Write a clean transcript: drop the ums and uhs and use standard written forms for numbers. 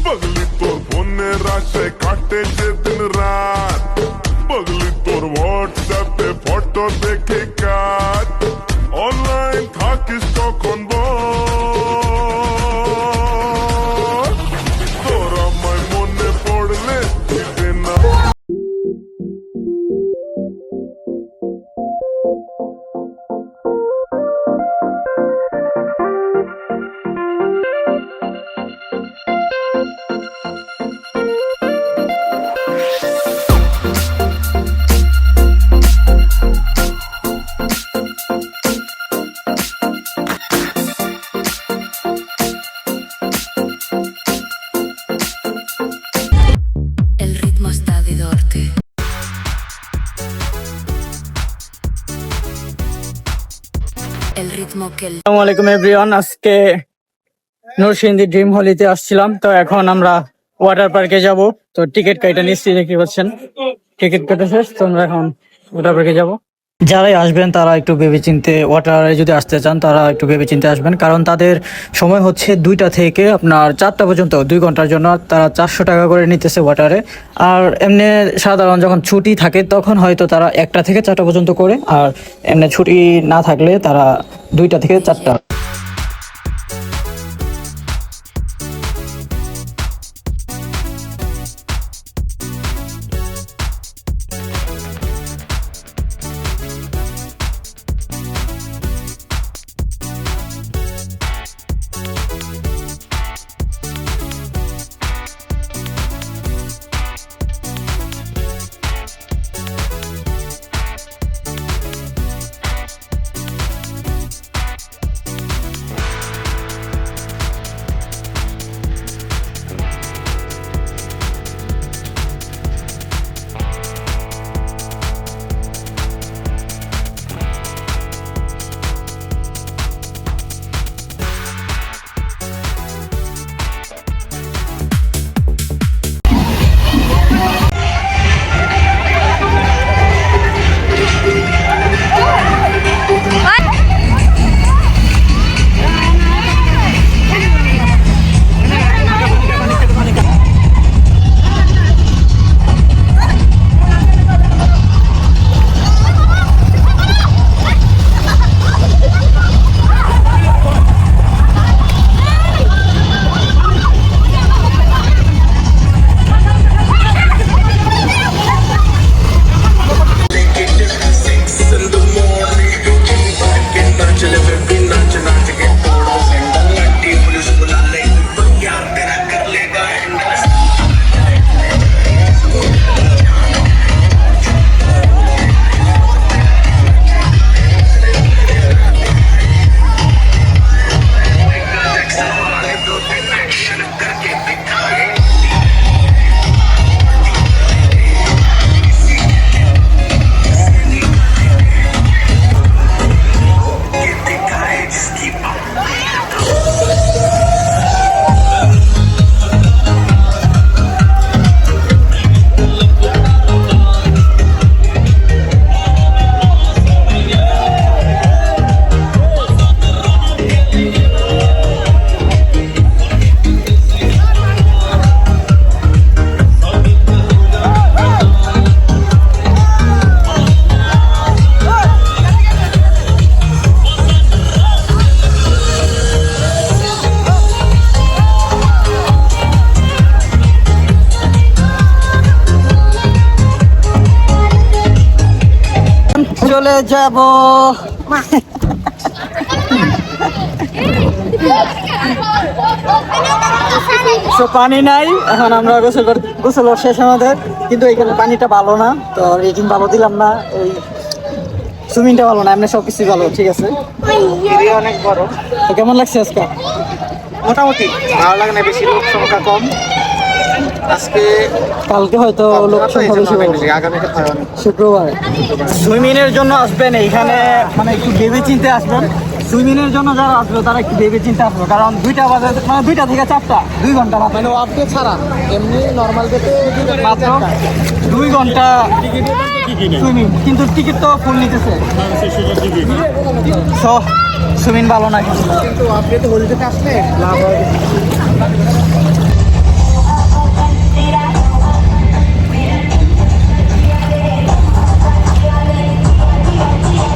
पगली तोर फोনের আশায় কাটে যে দিন রাত पगली তোর হোয়াটসঅ্যাপ पे ফটো দেখে কাট অনলাইন থাকিস তখন বল তোর আমায় মনে পড়লে দিতে না El ritmo está de norte. El ritmo que el আসসালামু আলাইকুম এভরিওয়ান। আজকে নরসিংদী ড্রিম হলিতে আসছিলাম, তো এখন আমরা ওয়াটার পার্কে যাব। তো টিকিট কাটা নিচ্ছি, দেখতে পাচ্ছেন টিকিট কাটা শেষ, তো আমরা এখন ওয়াটার পার্কে যাব। যারাই আসবেন তারা একটু ভেবেচিন্তে, ওয়াটারে যদি আসতে চান তারা একটু ভেবেচিন্তে আসবেন, কারণ তাদের সময় হচ্ছে 2টা থেকে আপনার 4টা পর্যন্ত, 2 ঘন্টার জন্য তারা 400 টাকা করে নিতেছে ওয়াটারে। আর এমনি সাধারণ যখন ছুটি থাকে তখন হয়তো তারা 1টা থেকে 4টা পর্যন্ত করে, আর এমনি ছুটি না থাকলে তারা 2টা থেকে 4টা। চলে যাব। তো পানি নাই, এখন আমরা গোসল শেষ আমাদের, কিন্তু এখানে পানিটা ভালো না, তো রেটিং ভালো দিলাম না। ওই সুইমিংটা ভালো না, এমনি সবকিছু ভালো, ঠিক আছে। অনেক বড়। তো কেমন লাগছে আজকে? মোটামুটি ভালো লাগে না, বেশি লোক সংখ্যা কম আজকে। কালকে হয়তো লোক সংখ্যা বেশি হবে, আগামীতে শুক্রবার। সুইমিং এর জন্য আসবেন এইখানে, মানে একটু ভেবে চিন্তে আসবেন। সুইমিং এর জন্য যারা আসবে তারা একটু ভেবে চিন্তে আসবে, কারণ 2টা বাজে, মানে 2টা থেকে 4টা, 2 ঘন্টা মাত্র, মানে আপডেট ছাড়া এমনি নরমাল ডেতে মাত্র 2 ঘন্টা সুইমিং, কিন্তু টিকিট তো ফুল নিতেছে। সো সুইমিং ভালো না, কিন্তু আপডেট হলদিতে আসলে লাভ হয়।